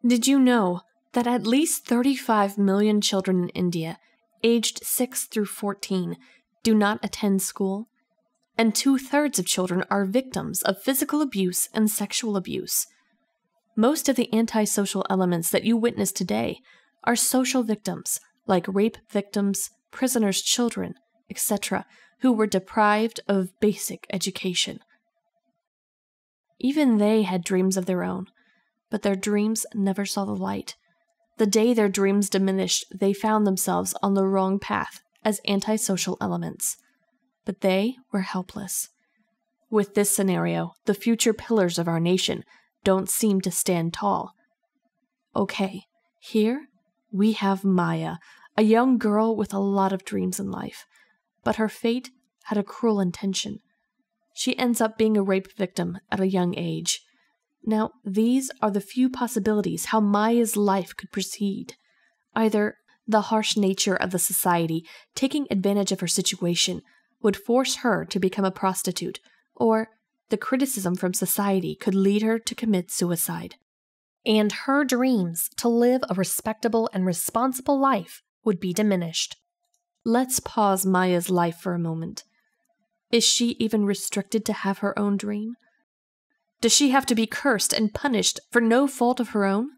Did you know that at least 35 million children in India, aged 6 through 14, do not attend school? And 2/3 of children are victims of physical abuse and sexual abuse. Most of the antisocial elements that you witness today are social victims, like rape victims, prisoners' children, etc., who were deprived of basic education. Even they had dreams of their own, but their dreams never saw the light. The day their dreams diminished, they found themselves on the wrong path as antisocial elements. But they were helpless. With this scenario, the future pillars of our nation don't seem to stand tall. Okay, here we have Maya, a young girl with a lot of dreams in life, but her fate had a cruel intention. She ends up being a rape victim at a young age. Now, these are the few possibilities how Maya's life could proceed. Either the harsh nature of the society taking advantage of her situation would force her to become a prostitute, or the criticism from society could lead her to commit suicide. And her dreams to live a respectable and responsible life would be diminished. Let's pause Maya's life for a moment. Is she even restricted to have her own dream? Does she have to be cursed and punished for no fault of her own?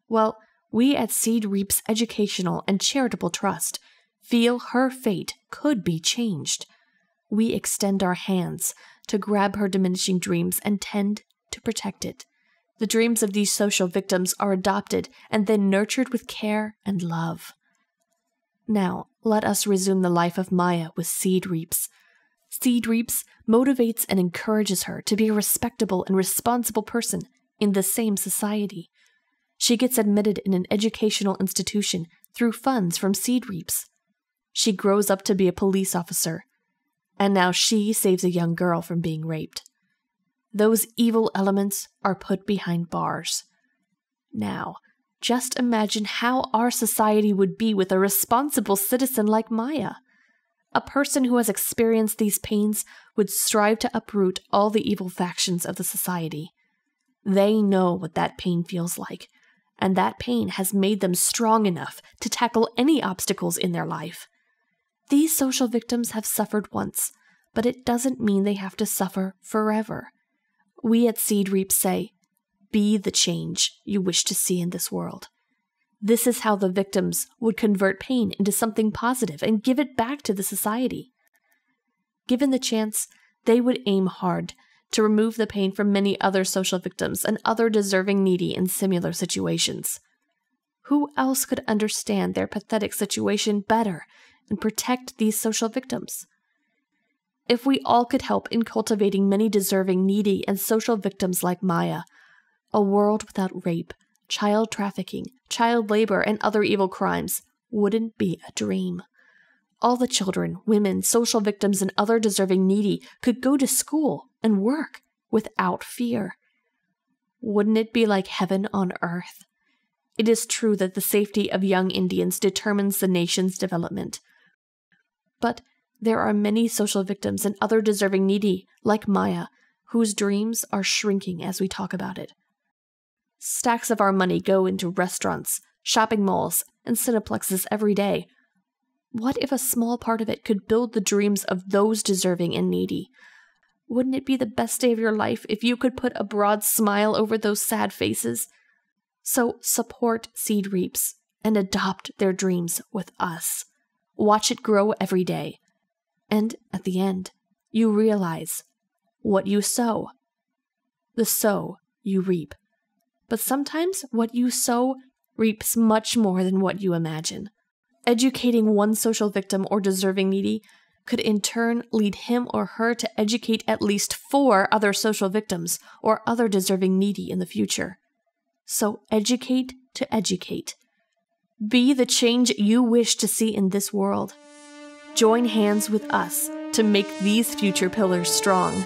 Well, we at Seed Reap's Educational and Charitable Trust feel her fate could be changed. We extend our hands to grab her diminishing dreams and tend to protect it. The dreams of these social victims are adopted and then nurtured with care and love. Now, let us resume the life of Maya with Seed Reaps. Seed Reaps motivates and encourages her to be a respectable and responsible person in the same society. She gets admitted in an educational institution through funds from Seed Reaps. She grows up to be a police officer, and now she saves a young girl from being raped. Those evil elements are put behind bars. Now, just imagine how our society would be with a responsible citizen like Maya. A person who has experienced these pains would strive to uproot all the evil factions of the society. They know what that pain feels like, and that pain has made them strong enough to tackle any obstacles in their life. These social victims have suffered once, but it doesn't mean they have to suffer forever. We at Seed Reap say, be the change you wish to see in this world. This is how the victims would convert pain into something positive and give it back to the society. Given the chance, they would aim hard to remove the pain from many other social victims and other deserving needy in similar situations. Who else could understand their pathetic situation better and protect these social victims? If we all could help in cultivating many deserving, needy, and social victims like Maya, a world without rape, child trafficking, child labor, and other evil crimes wouldn't be a dream. All the children, women, social victims, and other deserving needy could go to school and work without fear. Wouldn't it be like heaven on earth? It is true that the safety of young Indians determines the nation's development. But there are many social victims and other deserving needy, like Maya, whose dreams are shrinking as we talk about it. Stacks of our money go into restaurants, shopping malls, and cineplexes every day. What if a small part of it could build the dreams of those deserving and needy? Wouldn't it be the best day of your life if you could put a broad smile over those sad faces? So support Seed Reaps and adopt their dreams with us. Watch it grow every day. And at the end, you realize what you sow. The sow you reap. But sometimes what you sow reaps much more than what you imagine. Educating one social victim or deserving needy could in turn lead him or her to educate at least 4 other social victims or other deserving needy in the future. So educate to educate. Be the change you wish to see in this world. Join hands with us to make these future pillars strong.